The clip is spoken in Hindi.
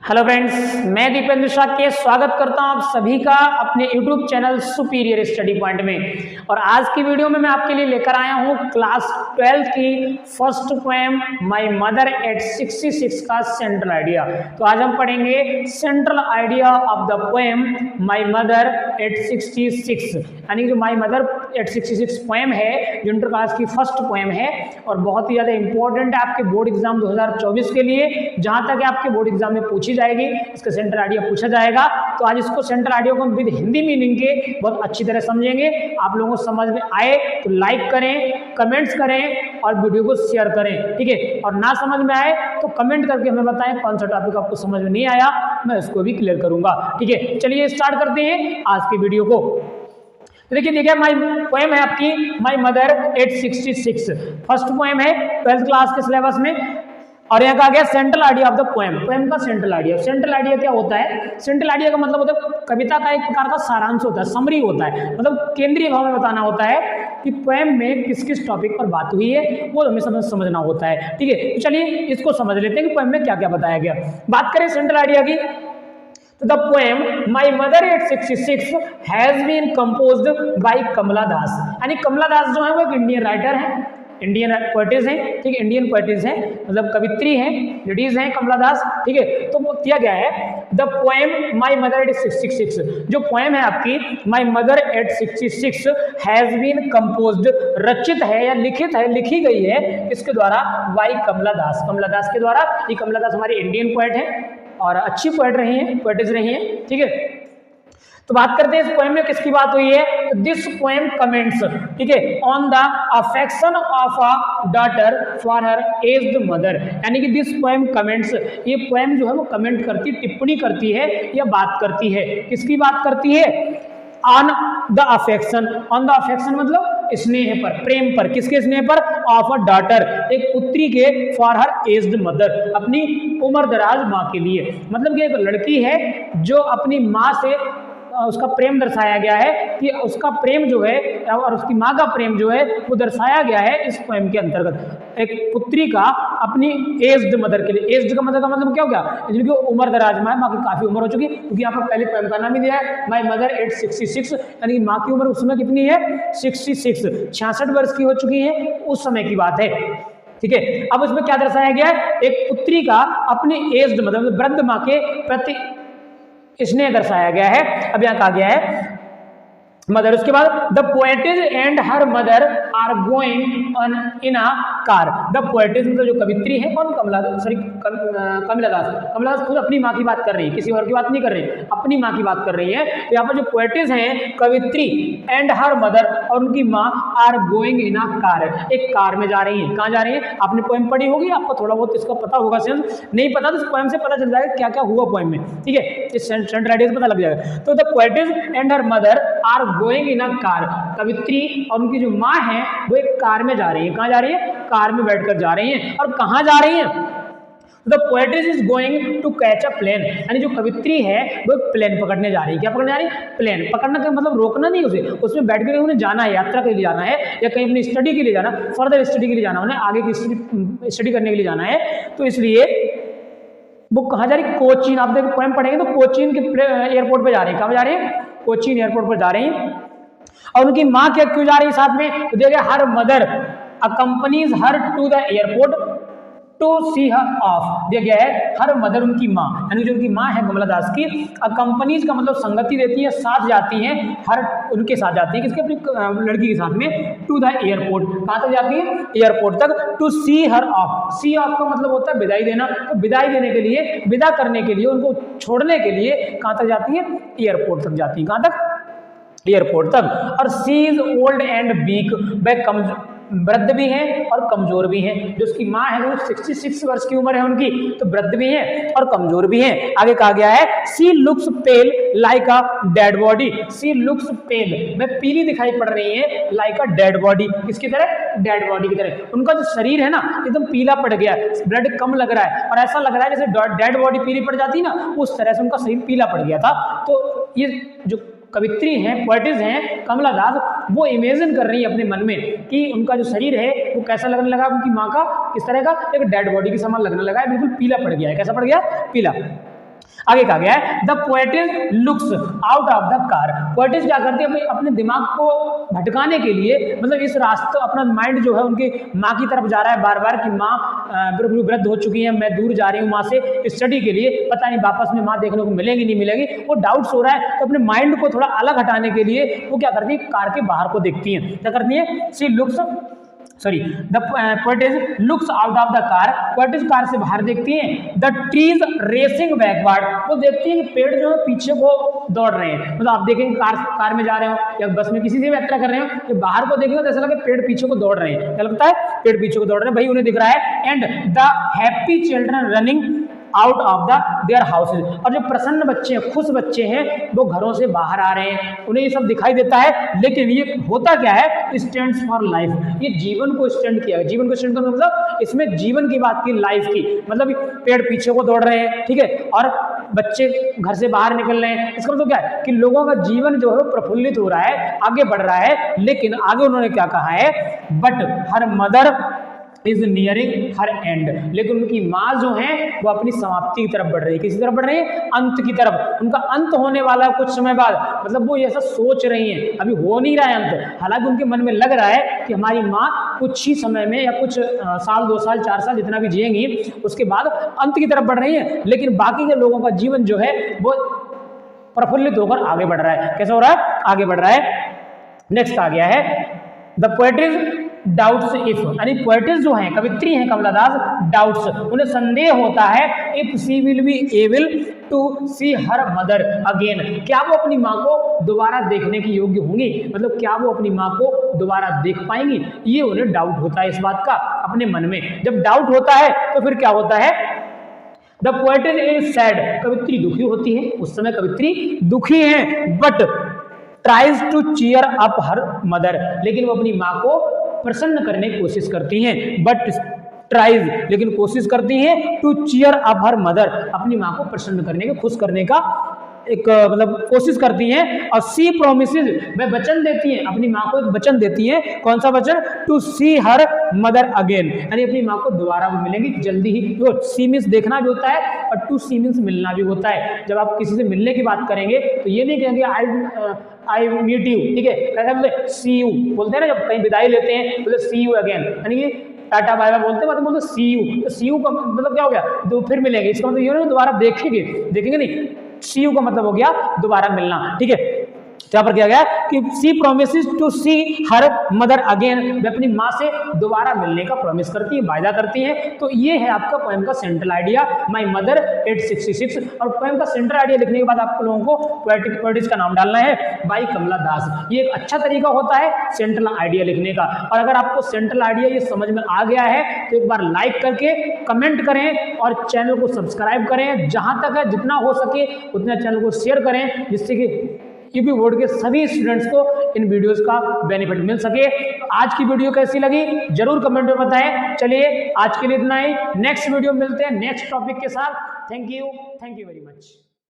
हेलो फ्रेंड्स, मैं दीपेंद्र शाह के स्वागत करता हूं आप सभी का अपने YouTube channel superior study point में। और आज की वीडियो में मैं आपके लिए लेकर आया हूं क्लास 12 की first poem my mother at 66 का सेंट्रल आइडिया। तो आज हम पढ़ेंगे central idea of the poem my mother at 66, यानी जो माय मदर एट 66 पोएम है जो इंटर क्लास की फर्स्ट पोएम है और बहुत ही ज़्यादा इंपॉर्टेंट है आपके बोर्ड एग्जाम 2024 के लिए, जहाँ तक आपके बोर्ड एग्जाम में पूछी जाएगी, इसका सेंट्रल आइडिया पूछा जाएगा। तो आज इसको सेंट्रल आइडिया को विद हिंदी मीनिंग के बहुत अच्छी तरह समझेंगे। आप लोगों को समझ में आए तो लाइक करें, कमेंट्स करें और वीडियो को शेयर करें, ठीक है। और ना समझ में आए तो कमेंट करके हमें बताएं कौन सा टॉपिक आपको समझ में नहीं आया, मैं उसको भी क्लियर करूंगा, ठीक है। चलिए स्टार्ट करते हैं आज की वीडियो को। देखिए माय पोएम है आपकी my mother at 66, first poem है 12th क्लास के सिलेबस में। और यहाँ कहा गया central idea of the poem, poem का सेंट्रल आइडिया। सेंट्रल आइडिया क्या होता है? सेंट्रल आइडिया का मतलब होता है कविता का एक प्रकार का सारांश होता है, समरी होता है, मतलब केंद्रीय भाव में बताना होता है कि पोएम में किस किस टॉपिक पर बात हुई है, वो हमें समझना होता है, ठीक है। तो चलिए इसको समझ लेते हैं कि पोएम में क्या क्या बताया गया। बात करें सेंट्रल आइडिया की तो the poem my mother at 66 has been composed by Kamala Das, यानी कमला दास जो है वो एक इंडियन राइटर है, इंडियन पोएटिस हैं, ठीक है, इंडियन पोएटिस हैं, मतलब कवित्री हैं, लेडीज हैं कमला दास, ठीक है। तो वो दिया गया है the poem my mother at 66, जो पोएम है आपकी my mother at 66 has been composed, रचित है या लिखित है, लिखी गई है इसके द्वारा बाय कमला दास, कमला दास के द्वारा। ये कमला दास हमारी इंडियन पोएट है और अच्छी पोएट रही हैं, पोएटिस रही हैं, ठीक है। तो बात करते हैं इस पोएम में किसकी बात हुई है। दिस पोएम कमेंट्स, ठीक है, on the affection of a daughter for her aged mother, यानी कि दिस पोएम कमेंट्स, ये पोएम जो है वो कमेंट करती, टिप्पणी करती है या बात करती है, किसकी बात करती है? On the affection, on the affection मतलब स्नेह पर, प्रेम पर, किसके स्नेह पर? ऑफ अ डॉटर, एक पुत्री के, फॉर हर एज्ड मदर, अपनी उम्र दराज माँ के लिए। मतलब कि एक लड़की है जो अपनी माँ से उसका प्रेम दर्शाया गया है कि उसका प्रेम जो है और उसकी माँ का प्रेम जो है वो दर्शाया गया है इस पोएम के अंतर्गत। एक पुत्री का अपनी एज्ड मदर के लिए, एज्ड का मतलब क्या हो गया? जिनकी उम्र दराज माँ है, माँ की काफी उम्र हो चुकी, क्योंकि यहाँ पर पहले पोएम का नाम ही दिया है माय मदर एट 66, यानी माँ की उम्र उस समय कितनी है? 66, 66 वर्ष की हो चुकी है, उस समय की बात है, ठीक है। अब इसमें क्या दर्शाया गया है? एक पुत्री का अपनी एज्ड मतलब वृद्ध माँ के प्रति स्नेह दर्शाया गया है। अब यहाँ कहा गया है मदर, उसके बाद the poetess and her mother are going on in a car. The poetess मतलब जो कवित्री है कौन? कमला दास, कमला दास। कमला दास खुद अपनी माँ की बात कर रही है, किसी और की बात नहीं कर रही, अपनी माँ की बात कर रही है। तो यहाँ पर जो पोएटिस हैं कवित्री एंड हर मदर और उनकी माँ are going in a car, एक कार में जा रही है। कहाँ जा रही है? आपने पोएम पढ़ी होगी, आपको थोड़ा बहुत इसका पता होगा, सेंस नहीं पता तो इस पोएम से पता चल जाएगा क्या क्या हुआ पोएम में, ठीक है, इस सेंट्रल आइडिया से पता लग जाएगा। तो the poetess and her mother are going in a car, कवित्री और उनकी जो माँ है वो एक कार में जा रही है। कहाँ जा रही है? कार में बैठकर जा रही है। और कहाँ जा रही है? The poetess is going to catch a plane, यानी जो कवित्री है वो एक प्लेन पकड़ने जा रही है। क्या पकड़ने जा रही है? प्लेन पकड़ना का मतलब रोकना नहीं उसे, उसमें बैठ कर उन्हें जाना है, यात्रा के लिए जाना है या कहीं अपनी स्टडी के लिए जाना, फर्दर स्टडी के लिए जाना, उन्हें आगे की स्टडी करने के लिए जाना है। तो इसलिए वो कहाँ जा रही है? कोचीन। आप देखो पोएम पढ़ेंगे तो कोचीन के एयरपोर्ट पर जा रही है। कहाँ जा रही है? कोचीन एयरपोर्ट पर जा रही है। और उनकी माँ क्या क्यों जा रही है साथ में? तो देखिए her mother accompanies her to the airport to see her off, दिया गया है हर मदर उनकी माँ, यानी जो उनकी माँ है कमला दास की, अकम्पनीज का मतलब संगति देती है, साथ जाती हैं, हर उनके साथ जाती है, किसके? अपनी लड़की के साथ में, टू द एयरपोर्ट, कहाँ तक जाती है? एयरपोर्ट तक, to see her off. See off का मतलब होता है विदाई देना, तो विदाई देने के लिए, विदा करने के लिए, उनको छोड़ने के लिए कहाँ तक जाती है? एयरपोर्ट तक जाती है। कहाँ तक? एयरपोर्ट तक। और सी इज ओल्ड एंड वीक, वह वृद्ध भी हैं और कमजोर भी हैं। जो उसकी माँ है वो 66 वर्ष की उम्र है उनकी, तो वृद्ध भी हैं और कमजोर भी हैं। आगे कहा गया है she looks pale like a dead body, she looks pale, वह पीली दिखाई पड़ रही है, लाइक अ डेड बॉडी, किसकी तरह? डेड बॉडी की तरह। उनका जो शरीर है ना एकदम पीला पड़ गया है, ब्लड कम लग रहा है और ऐसा लग रहा है जैसे डेड बॉडी पीली पड़ जाती ना, उस तरह से उनका शरीर पीला पड़ गया था। तो ये जो कवित्री हैं, पोएटिस हैं कमला दास, वो इमेजिन कर रही है अपने मन में कि उनका जो शरीर है वो कैसा लगने लगा, उनकी माँ का किस तरह का? एक डेड बॉडी के समान लगने लगा है, बिल्कुल पीला पड़ गया है। कैसा पड़ गया? पीला। आगे कहा गया है the poetess looks out of the car. Poet's क्या करती है अपने दिमाग को भटकाने के लिए, मतलब इस रास्ते अपना माइंड जो है उनकी माँ की तरफ जा रहा है बार बार कि माँ वृद्ध हो चुकी है, मैं दूर जा रही हूँ माँ से स्टडी के लिए, पता नहीं वापस में माँ देखने को मिलेगी नहीं मिलेगी, वो डाउट्स हो रहा है। तो अपने माइंड को थोड़ा अलग हटाने के लिए वो क्या करती है, कार के बाहर को देखती है। क्या करती है, she looks the poetess looks out of the car, poetess car से बाहर देखती हैं। द ट्रीज रेसिंग बैकवर्ड, वो देखती है कि पेड़ जो है पीछे को दौड़ रहे हैं। मतलब आप देखेंगे कार में जा रहे हो या बस में किसी से भी यात्रा कर रहे हो, तो बाहर को देखेंगे तो ऐसा लगता है पेड़ पीछे को दौड़ रहे हैं। क्या लगता है, पेड़ पीछे को दौड़ रहे हैं, भाई उन्हें दिख रहा है। And the happy children running out of the their houses, और जो प्रसन्न बच्चे हैं, खुश बच्चे हैं, वो घरों से बाहर आ रहे हैं, उन्हें ये सब दिखाई देता है। लेकिन ये होता क्या है, स्टैंड्स फॉर लाइफ, ये जीवन को स्टैंड किया है। जीवन को स्टैंड करने का मतलब इसमें जीवन की बात की, लाइफ की, मतलब पेड़ पीछे को दौड़ रहे हैं, ठीक है, और बच्चे घर से बाहर निकल रहे हैं। इसका मतलब क्या है कि लोगों का जीवन जो है प्रफुल्लित हो रहा है, आगे बढ़ रहा है। लेकिन आगे उन्होंने क्या कहा है, but her mother is nearing her and, लेकिन उनकी माँ जो है वो अपनी समाप्ति की तरफ बढ़ रही है। किसी तरफ बढ़ रही है, अंत की तरफ। उनका अंत होने वाला कुछ समय बाद, मतलब वो ऐसा सोच रही हैं, अभी हो नहीं रहा है अंत, हालांकि उनके मन में लग रहा है कि हमारी माँ कुछ ही समय में या कुछ साल 2 साल 4 साल जितना भी जिएंगी, उसके बाद अंत की तरफ बढ़ रही है। लेकिन बाकी के लोगों का जीवन जो है वो प्रफुल्लित होकर आगे बढ़ रहा है। कैसा हो रहा है, आगे बढ़ रहा है। नेक्स्ट आ गया है द पोएट्स डाउट्स इफ, यानी पोएट्स जो हैं, कवित्री हैं कमला दास, डाउट्स, उन्हें संदेह होता है, if she will be able to see her mother again, क्या वो अपनी माँ को दोबारा देखने की योग्य होंगी, मतलब क्या वो अपनी माँ को दोबारा देख पाएंगी। ये उन्हें डाउट होता है इस बात का अपने मन में। जब डाउट होता है तो फिर क्या होता है, द पोएटिस इज सैड, कवित्री दुखी होती है, उस समय कवित्री दुखी है। But tries to cheer up her mother, लेकिन वो अपनी माँ को प्रसन्न करने की कोशिश करती हैं। बट ट्राइज, लेकिन कोशिश करती हैं to cheer up her mother, अपनी माँ को प्रसन्न करने का, खुश करने का एक मतलब कोशिश करती हैं। और सी प्रोमिसेस, वह वचन देती हैं, अपनी माँ को एक वचन देती हैं। कौन सा वचन, to see her mother again, यानी अपनी माँ को दोबारा वो मिलेंगी जल्दी ही। जो सी मीन्स देखना भी होता है और टू सी मीन्स मिलना भी होता है। जब आप किसी से मिलने की बात करेंगे तो ये नहीं कहेंगे आई मीट यू, ठीक है, क्या बोलते सी यू बोलते हैं ना, जब कहीं विदाई लेते हैं बोलते सी यू अगेन, यानी कि टाटा बाय बाय बोलते हैं, बोलते सी यू। तो सी यू का मतलब क्या हो गया, दो फिर मिलेंगे, इसका मतलब ये नहीं दोबारा देखेंगे नहीं, सी यू का मतलब हो गया दोबारा मिलना, ठीक है। यहाँ पर क्या गया कि she promises to see her mother again, वे अपनी माँ से दोबारा मिलने का प्रॉमिस करती है, वायदा करती हैं। तो ये है आपका पोएम का सेंट्रल आइडिया, माय मदर 866। और पोएम का सेंट्रल आइडिया लिखने के बाद आप लोगों को पोएटिस का नाम डालना है बाई कमला दास। ये एक अच्छा तरीका होता है सेंट्रल आइडिया लिखने का। और अगर आपको सेंट्रल आइडिया ये समझ में आ गया है तो एक बार लाइक करके कमेंट करें और चैनल को सब्सक्राइब करें, जहां तक है जितना हो सके उतना चैनल को शेयर करें, जिससे कि यूपी बोर्ड के सभी स्टूडेंट्स को इन वीडियोस का बेनिफिट मिल सके। आज की वीडियो कैसी लगी जरूर कमेंट में बताएं। चलिए आज के लिए इतना ही, नेक्स्ट वीडियो मिलते हैं नेक्स्ट टॉपिक के साथ। Thank you very much.